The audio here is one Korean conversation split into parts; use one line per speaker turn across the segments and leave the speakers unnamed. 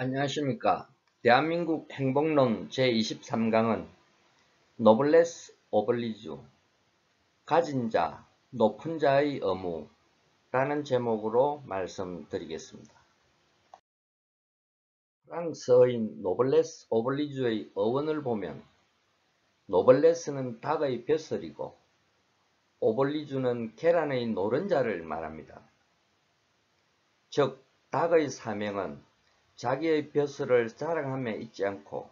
안녕하십니까. 대한민국 행복론 제23강은 노블레스 오블리주, 가진 자, 높은 자의 의무라는 제목으로 말씀드리겠습니다. 프랑스어인 노블레스 오블리주의 어원을 보면 노블레스는 닭의 벼슬이고 오블리주는 계란의 노른자를 말합니다. 즉, 닭의 사명은 자기의 벼슬을 자랑함에 있지 않고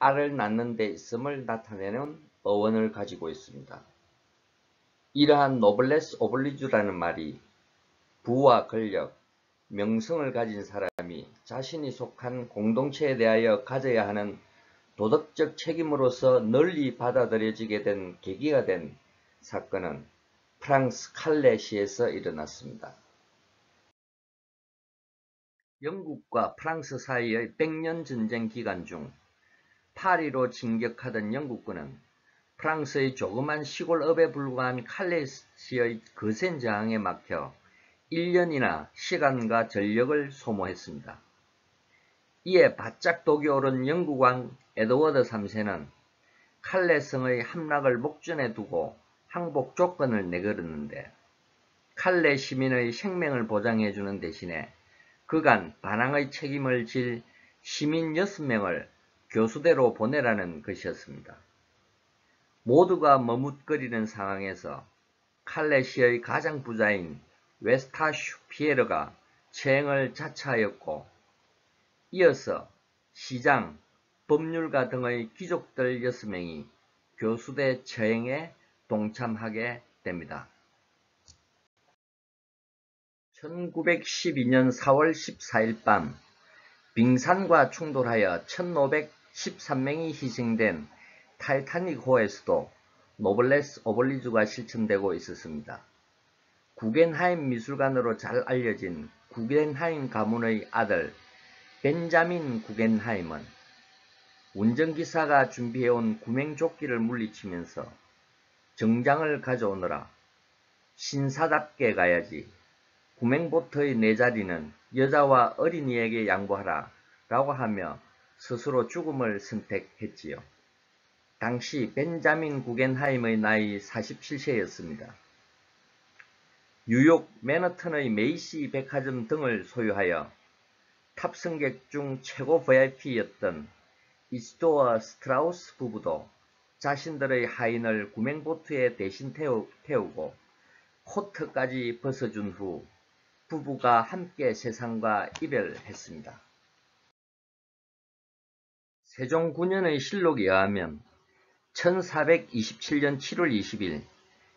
알을 낳는 데 있음을 나타내는 어원을 가지고 있습니다. 이러한 노블레스 오블리주라는 말이 부와 권력, 명성을 가진 사람이 자신이 속한 공동체에 대하여 가져야 하는 도덕적 책임으로서 널리 받아들여지게 된 계기가 된 사건은 프랑스 칼레시에서 일어났습니다. 영국과 프랑스 사이의 100년 전쟁 기간 중 파리로 진격하던 영국군은 프랑스의 조그만 시골읍에 불과한 칼레시의 거센 저항에 막혀 1년이나 시간과 전력을 소모했습니다. 이에 바짝 독이 오른 영국 왕 에드워드 3세는 칼레성의 함락을 목전에 두고 항복 조건을 내걸었는데 칼레 시민의 생명을 보장해주는 대신에 그간 반항의 책임을 질 시민 6명을 교수대로 보내라는 것이었습니다. 모두가 머뭇거리는 상황에서 칼레시의 가장 부자인 웨스타슈 피에르가 처형을 자처하였고, 이어서 시장, 법률가 등의 귀족들 6명이 교수대 처형에 동참하게 됩니다. 1912년 4월 14일 밤 빙산과 충돌하여 1513명이 희생된 타이타닉호에서도 노블레스 오블리주가 실천되고 있었습니다. 구겐하임 미술관으로 잘 알려진 구겐하임 가문의 아들 벤자민 구겐하임은 운전기사가 준비해온 구명조끼를 물리치면서 정장을 가져오느라 신사답게 가야지, 구명보트의 내 자리는 여자와 어린이에게 양보하라 라고 하며 스스로 죽음을 선택했지요. 당시 벤자민 구겐하임의 나이 47세였습니다. 뉴욕 맨하튼의 메이시 백화점 등을 소유하여 탑승객 중 최고 VIP였던 이시도어 스트라우스 부부도 자신들의 하인을 구명보트에 대신 태우고 코트까지 벗어준 후 부부가 함께 세상과 이별했습니다. 세종 9년의 실록에 의하면 1427년 7월 20일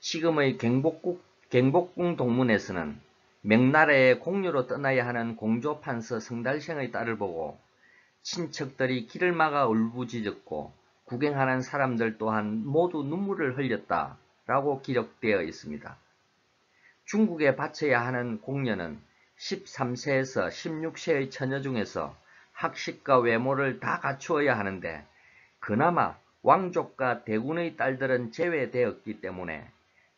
지금의 경복궁 동문에서는 명나라에 공유로 떠나야 하는 공조 판서 성달생의 딸을 보고 친척들이 길을 막아 울부짖었고 구경하는 사람들 또한 모두 눈물을 흘렸다라고 기록되어 있습니다. 중국에 바쳐야 하는 공녀는 13세에서 16세의 처녀 중에서 학식과 외모를 다 갖추어야 하는데 그나마 왕족과 대군의 딸들은 제외되었기 때문에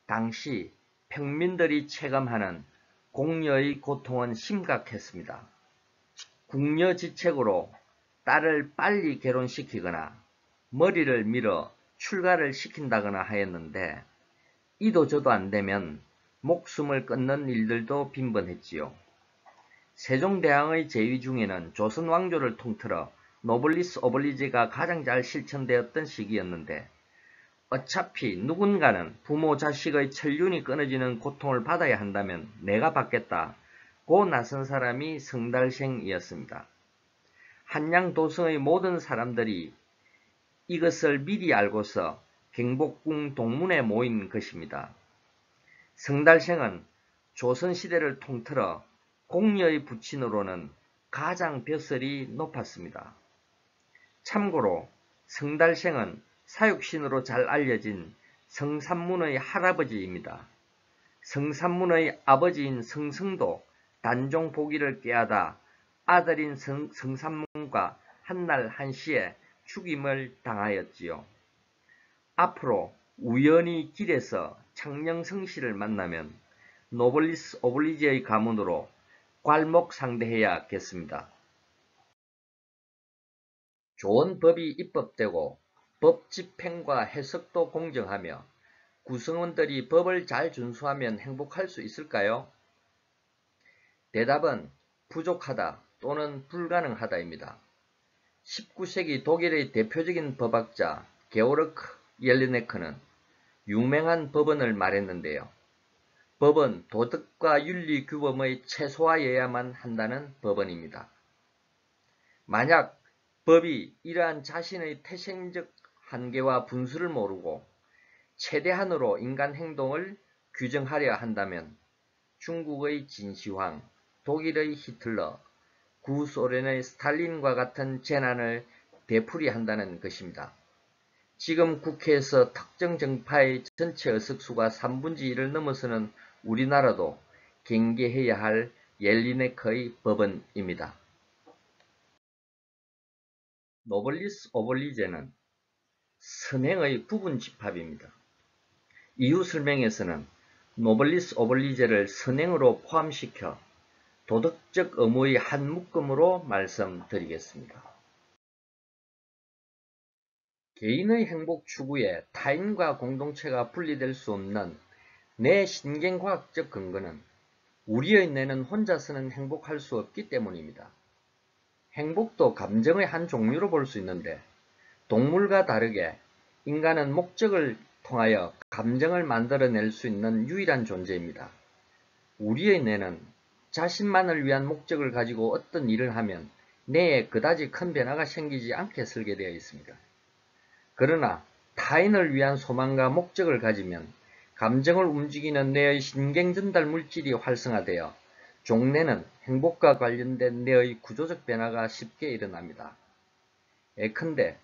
당시 평민들이 체감하는 공녀의 고통은 심각했습니다. 궁녀지책으로 딸을 빨리 결혼시키거나 머리를 밀어 출가를 시킨다거나 하였는데 이도 저도 안되면 목숨을 끊는 일들도 빈번했지요. 세종대왕의 제위 중에는 조선 왕조를 통틀어 노블리스 오블리지가 가장 잘 실천되었던 시기였는데 어차피 누군가는 부모 자식의 천륜이 끊어지는 고통을 받아야 한다면 내가 받겠다고 나선 사람이 성달생이었습니다. 한양도성의 모든 사람들이 이것을 미리 알고서 경복궁 동문에 모인 것입니다. 성달생은 조선시대를 통틀어 공녀의 부친으로는 가장 벼슬이 높았습니다. 참고로 성달생은 사육신으로 잘 알려진 성삼문의 할아버지입니다. 성삼문의 아버지인 성승도 단종 보기를 꾀하다 아들인 성삼문과 한날 한시에 죽임을 당하였지요. 앞으로 우연히 길에서 창녕성씨를 만나면 노블리스 오블리지의 가문으로 괄목 상대해야겠습니다. 좋은 법이 입법되고 법 집행과 해석도 공정하며 구성원들이 법을 잘 준수하면 행복할 수 있을까요? 대답은 부족하다 또는 불가능하다입니다. 19세기 독일의 대표적인 법학자 게오르크 옐리네크는 유명한 법언을 말했는데요. 법은 도덕과 윤리 규범의 최소화여야만 한다는 법언입니다. 만약 법이 이러한 자신의 태생적 한계와 분수를 모르고 최대한으로 인간 행동을 규정하려 한다면 중국의 진시황, 독일의 히틀러, 구소련의 스탈린과 같은 재난을 되풀이한다는 것입니다. 지금 국회에서 특정 정파의 전체 의석수가 3분의 1을 넘어서는 우리나라도 경계해야 할 옐리네크의 법언입니다. 노블리스 오블리제는 선행의 부분 집합입니다. 이후 설명에서는 노블리스 오블리제를 선행으로 포함시켜 도덕적 의무의 한 묶음으로 말씀드리겠습니다. 개인의 행복 추구에 타인과 공동체가 분리될 수 없는 내 신경과학적 근거는 우리의 뇌는 혼자서는 행복할 수 없기 때문입니다. 행복도 감정의 한 종류로 볼 수 있는데 동물과 다르게 인간은 목적을 통하여 감정을 만들어낼 수 있는 유일한 존재입니다. 우리의 뇌는 자신만을 위한 목적을 가지고 어떤 일을 하면 뇌에 그다지 큰 변화가 생기지 않게 설계되어 있습니다. 그러나 타인을 위한 소망과 목적을 가지면 감정을 움직이는 뇌의 신경전달 물질이 활성화되어 종뇌는 행복과 관련된 뇌의 구조적 변화가 쉽게 일어납니다. 예컨대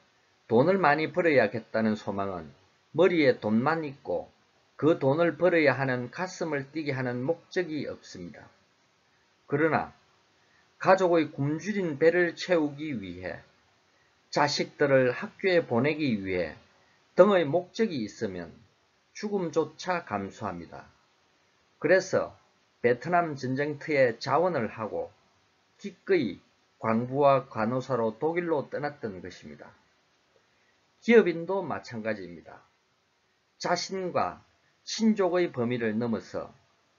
돈을 많이 벌어야겠다는 소망은 머리에 돈만 있고 그 돈을 벌어야 하는 가슴을 뛰게 하는 목적이 없습니다. 그러나 가족의 굶주린 배를 채우기 위해 자식들을 학교에 보내기 위해 등의 목적이 있으면 죽음조차 감수합니다. 그래서 베트남 전쟁터에 자원을 하고 기꺼이 광부와 간호사로 독일로 떠났던 것입니다. 기업인도 마찬가지입니다. 자신과 친족의 범위를 넘어서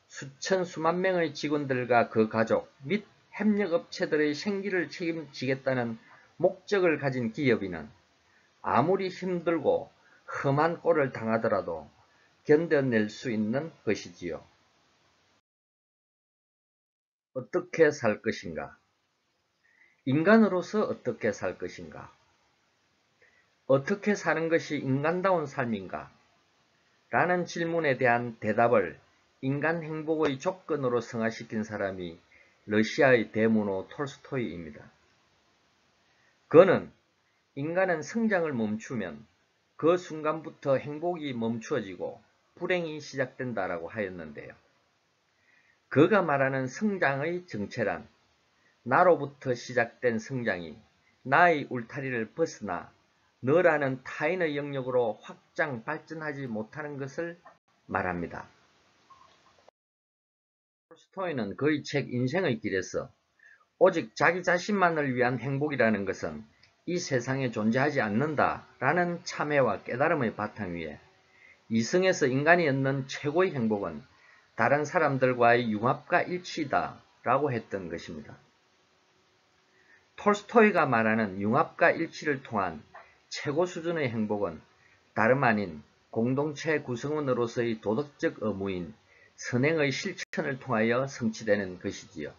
수천 수만 명의 직원들과 그 가족 및 협력업체들의 생기를 책임지겠다는 목적을 가진 기업인은 아무리 힘들고 험한 꼴을 당하더라도 견뎌낼 수 있는 것이지요. 어떻게 살 것인가? 인간으로서 어떻게 살 것인가? 어떻게 사는 것이 인간다운 삶인가? 라는 질문에 대한 대답을 인간 행복의 조건으로 승화시킨 사람이 러시아의 대문호 톨스토이입니다. 그는 인간은 성장을 멈추면 그 순간부터 행복이 멈추어지고 불행이 시작된다라고 하였는데요. 그가 말하는 성장의 정체란 나로부터 시작된 성장이 나의 울타리를 벗어나 너라는 타인의 영역으로 확장 발전하지 못하는 것을 말합니다. 톨스토이는 그의 책 인생의 길에서 오직 자기 자신만을 위한 행복이라는 것은 이 세상에 존재하지 않는다라는 참회와 깨달음의 바탕 위에 이성에서 인간이 얻는 최고의 행복은 다른 사람들과의 융합과 일치다라고 했던 것입니다. 톨스토이가 말하는 융합과 일치를 통한 최고 수준의 행복은 다름 아닌 공동체 구성원으로서의 도덕적 의무인 선행의 실천을 통하여 성취되는 것이지요.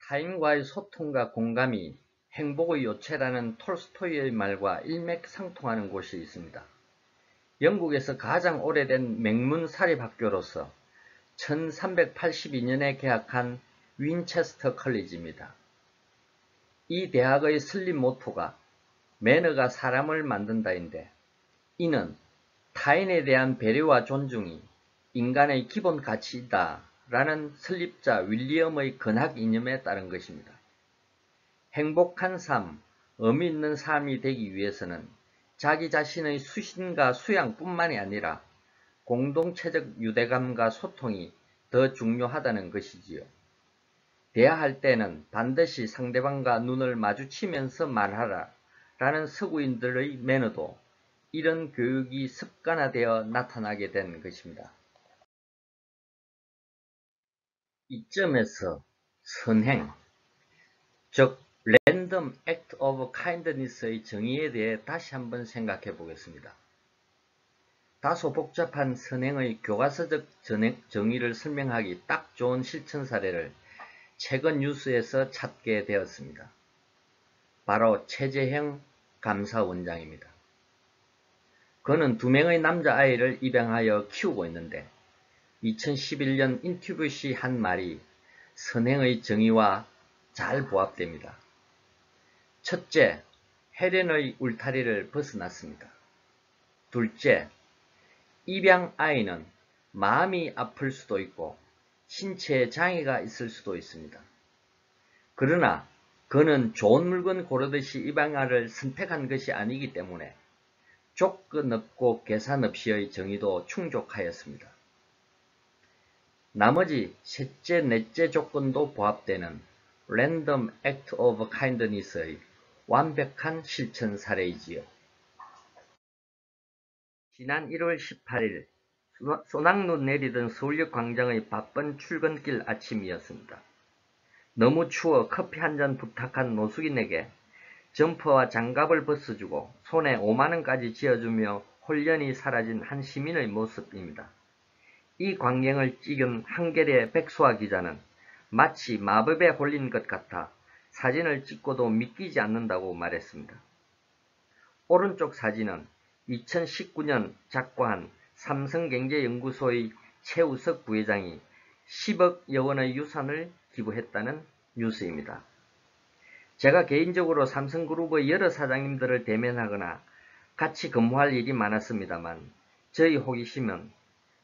타인과의 소통과 공감이 행복의 요체라는 톨스토이의 말과 일맥상통하는 곳이 있습니다. 영국에서 가장 오래된 명문 사립학교로서 1382년에 개학한 윈체스터 컬리지입니다. 이 대학의 설립 모토가 매너가 사람을 만든다인데 이는 타인에 대한 배려와 존중이 인간의 기본 가치이다 라는 설립자 윌리엄의 근학 이념에 따른 것입니다. 행복한 삶, 의미 있는 삶이 되기 위해서는 자기 자신의 수신과 수양뿐만이 아니라 공동체적 유대감과 소통이 더 중요하다는 것이지요. 대화할 때는 반드시 상대방과 눈을 마주치면서 말하라 라는 서구인들의 매너도 이런 교육이 습관화되어 나타나게 된 것입니다. 이점에서 선행, 즉 Random Act of Kindness의 정의에 대해 다시 한번 생각해 보겠습니다. 다소 복잡한 선행의 교과서적 정의를 설명하기 딱 좋은 실천 사례를 최근 뉴스에서 찾게 되었습니다. 바로 최재형 감사원장입니다. 그는 2명의 남자아이를 입양하여 키우고 있는데 2011년 인터뷰 시 한 말이 선행의 정의와 잘 부합됩니다. 첫째, 해련의 울타리를 벗어났습니다. 둘째, 입양아이는 마음이 아플 수도 있고 신체에 장애가 있을 수도 있습니다. 그러나 그는 좋은 물건 고르듯이 입양아를 선택한 것이 아니기 때문에 조건 없고 계산 없이의 정의도 충족하였습니다. 나머지 셋째, 넷째 조건도 부합되는 Random Act of Kindness의 완벽한 실천 사례이지요. 지난 1월 18일 소낙눈 내리던 서울역 광장의 바쁜 출근길 아침이었습니다. 너무 추워 커피 한 잔 부탁한 노숙인에게 점퍼와 장갑을 벗어주고 손에 5만원까지 쥐어주며 홀연히 사라진 한 시민의 모습입니다. 이 광경을 찍은 한겨레 백수아 기자는 마치 마법에 홀린 것 같아 사진을 찍고도 믿기지 않는다고 말했습니다. 오른쪽 사진은 2019년 작고한 삼성경제연구소의 최우석 부회장이 10억여 원의 유산을 기부했다는 뉴스입니다. 제가 개인적으로 삼성그룹의 여러 사장님들을 대면하거나 같이 근무할 일이 많았습니다만 저희 호기심은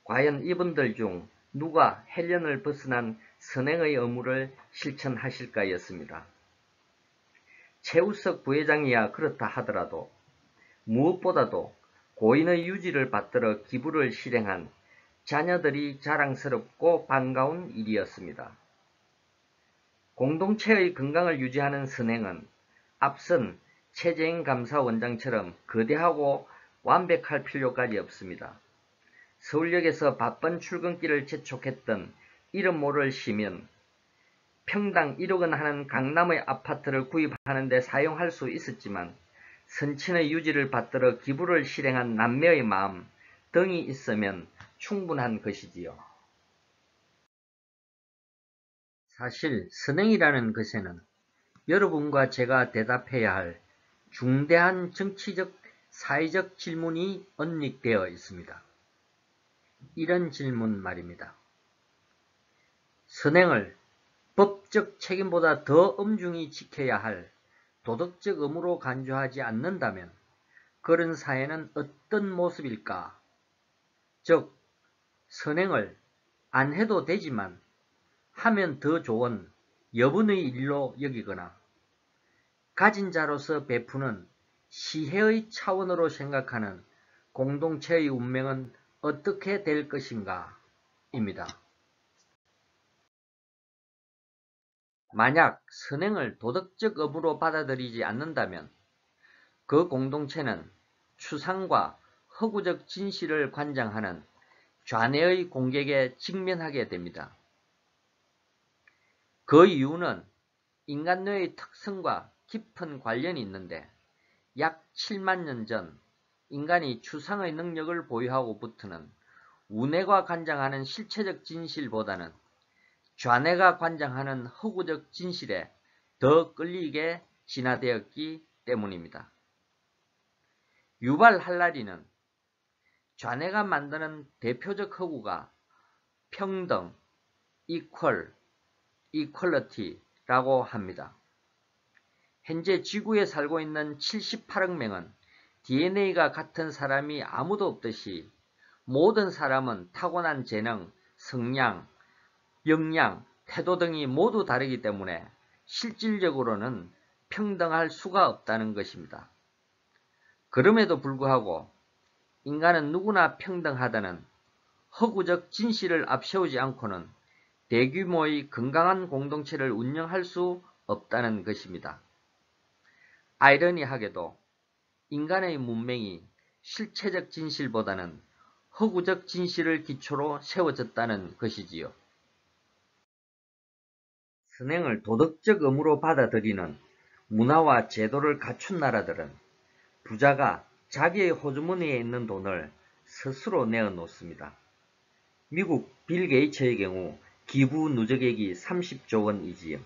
과연 이분들 중 누가 헬련을 벗어난 선행의 의무를 실천하실까였습니다. 최우석 부회장이야 그렇다 하더라도 무엇보다도 고인의 유지를 받들어 기부를 실행한 자녀들이 자랑스럽고 반가운 일이었습니다. 공동체의 건강을 유지하는 선행은 앞선 최재형 감사원장처럼 거대하고 완벽할 필요까지 없습니다. 서울역에서 바쁜 출근길을 재촉했던 이름 모를 시민, 평당 1억 원 하는 강남의 아파트를 구입하는 데 사용할 수 있었지만 선친의 유지를 받들어 기부를 실행한 남매의 마음 등이 있으면 충분한 것이지요. 사실 선행이라는 것에는 여러분과 제가 대답해야 할 중대한 정치적, 사회적 질문이 언닉되어 있습니다. 이런 질문 말입니다. 선행을 법적 책임보다 더 엄중히 지켜야 할 도덕적 의무로 간주하지 않는다면 그런 사회는 어떤 모습일까? 즉, 선행을 안 해도 되지만 하면 더 좋은 여분의 일로 여기거나 가진 자로서 베푸는 시혜의 차원으로 생각하는 공동체의 운명은 어떻게 될 것인가? 입니다. 만약 선행을 도덕적 의무로 받아들이지 않는다면 그 공동체는 추상과 허구적 진실을 관장하는 좌뇌의 공격에 직면하게 됩니다. 그 이유는 인간뇌의 특성과 깊은 관련이 있는데 약 7만 년 전 인간이 추상의 능력을 보유하고부터는 우뇌가 관장하는 실체적 진실보다는 좌뇌가 관장하는 허구적 진실에 더 끌리게 진화되었기 때문입니다. 유발 할라리는 좌뇌가 만드는 대표적 허구가 평등, equality라고 합니다. 현재 지구에 살고 있는 78억 명은 DNA가 같은 사람이 아무도 없듯이 모든 사람은 타고난 재능, 성향, 역량, 태도 등이 모두 다르기 때문에 실질적으로는 평등할 수가 없다는 것입니다. 그럼에도 불구하고 인간은 누구나 평등하다는 허구적 진실을 앞세우지 않고는 대규모의 건강한 공동체를 운영할 수 없다는 것입니다. 아이러니하게도 인간의 문명이 실체적 진실보다는 허구적 진실을 기초로 세워졌다는 것이지요. 선행을 도덕적 의무로 받아들이는 문화와 제도를 갖춘 나라들은 부자가 자기의 호주머니에 있는 돈을 스스로 내어놓습니다. 미국 빌 게이츠의 경우 기부 누적액이 30조 원이지요.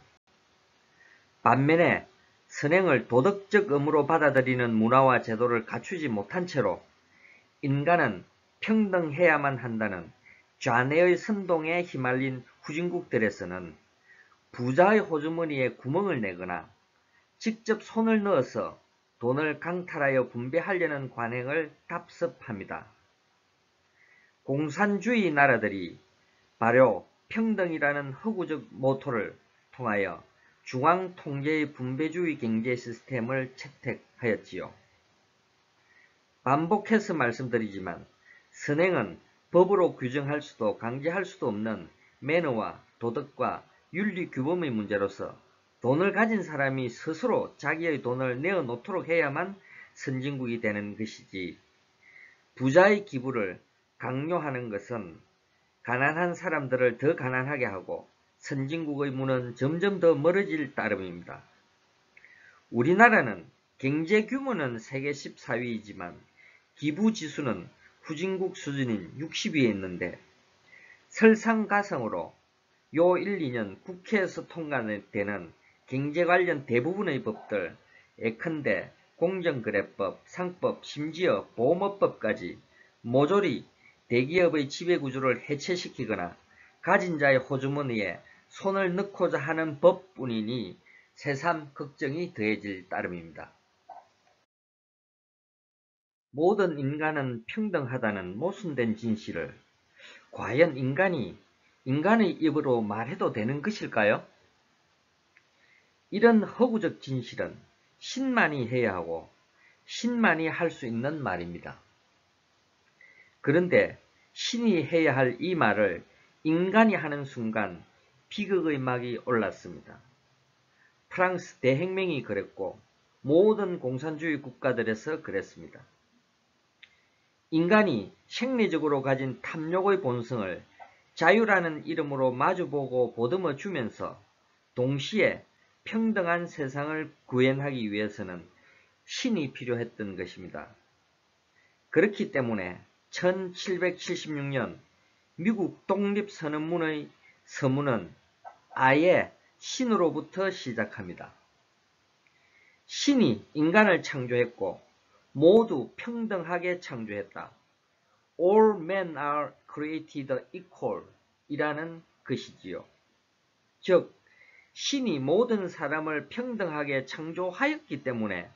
반면에 선행을 도덕적 의무로 받아들이는 문화와 제도를 갖추지 못한 채로 인간은 평등해야만 한다는 좌뇌의 선동에 휘말린 후진국들에서는 부자의 호주머니에 구멍을 내거나 직접 손을 넣어서 돈을 강탈하여 분배하려는 관행을 답습합니다. 공산주의 나라들이 바로 평등이라는 허구적 모토를 통하여 중앙통제의 분배주의 경제 시스템을 채택하였지요. 반복해서 말씀드리지만 선행은 법으로 규정할 수도 강제할 수도 없는 매너와 도덕과 윤리 규범의 문제로서 돈을 가진 사람이 스스로 자기의 돈을 내어놓도록 해야만 선진국이 되는 것이지, 부자의 기부를 강요하는 것은 가난한 사람들을 더 가난하게 하고 선진국의 문은 점점 더 멀어질 따름입니다. 우리나라는 경제 규모는 세계 14위이지만 기부 지수는 후진국 수준인 60위에 있는데, 설상가상으로 요 1, 2년 국회에서 통과되는 경제 관련 대부분의 법들, 예컨대 공정거래법, 상법, 심지어 보험업법까지 모조리 대기업의 지배구조를 해체시키거나 가진 자의 호주머니에 손을 넣고자 하는 법뿐이니 새삼 걱정이 더해질 따름입니다. 모든 인간은 평등하다는 모순된 진실을 과연 인간의 입으로 말해도 되는 것일까요? 이런 허구적 진실은 신만이 해야 하고 신만이 할 수 있는 말입니다. 그런데 신이 해야 할 이 말을 인간이 하는 순간 비극의 막이 올랐습니다. 프랑스 대혁명이 그랬고 모든 공산주의 국가들에서 그랬습니다. 인간이 생리적으로 가진 탐욕의 본성을 자유라는 이름으로 마주보고 보듬어 주면서 동시에 평등한 세상을 구현하기 위해서는 신이 필요했던 것입니다. 그렇기 때문에 1776년 미국 독립선언문의 서문은 아예 신으로부터 시작합니다. 신이 인간을 창조했고 모두 평등하게 창조했다. All men are created equal 이라는 것이지요. 즉 신이 모든 사람을 평등하게 창조하였기 때문에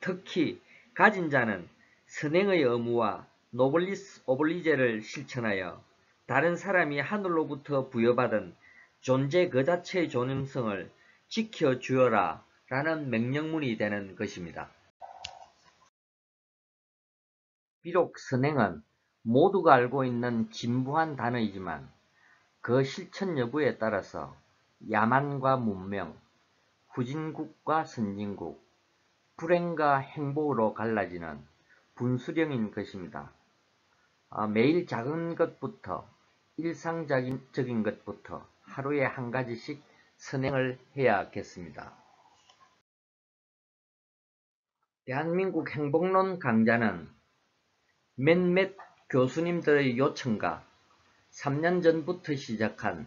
특히 가진 자는 선행의 의무와 노블리스 오블리제를 실천하여 다른 사람이 하늘로부터 부여받은 존재 그 자체의 존엄성을 지켜주어라 라는 명령문이 되는 것입니다. 비록 선행은 모두가 알고 있는 진부한 단어이지만 그 실천 여부에 따라서 야만과 문명, 후진국과 선진국, 불행과 행복으로 갈라지는 분수령인 것입니다. 매일 작은 것부터 일상적인 것부터 하루에 한 가지씩 선행을 해야겠습니다. 대한민국 행복론 강좌는 몇몇 교수님들의 요청과 3년 전부터 시작한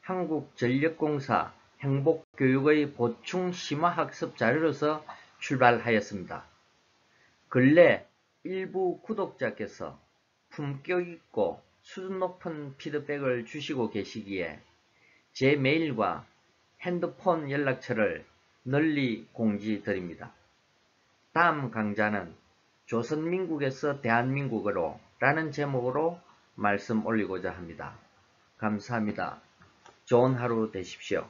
한국전력공사 행복교육의 보충 심화학습 자료로서 출발하였습니다. 근래 일부 구독자께서 품격 있고 수준 높은 피드백을 주시고 계시기에 제 메일과 핸드폰 연락처를 널리 공지드립니다. 다음 강좌는 조선민국에서 대한민국으로 라는 제목으로 말씀 올리고자 합니다. 감사합니다. 좋은 하루 되십시오.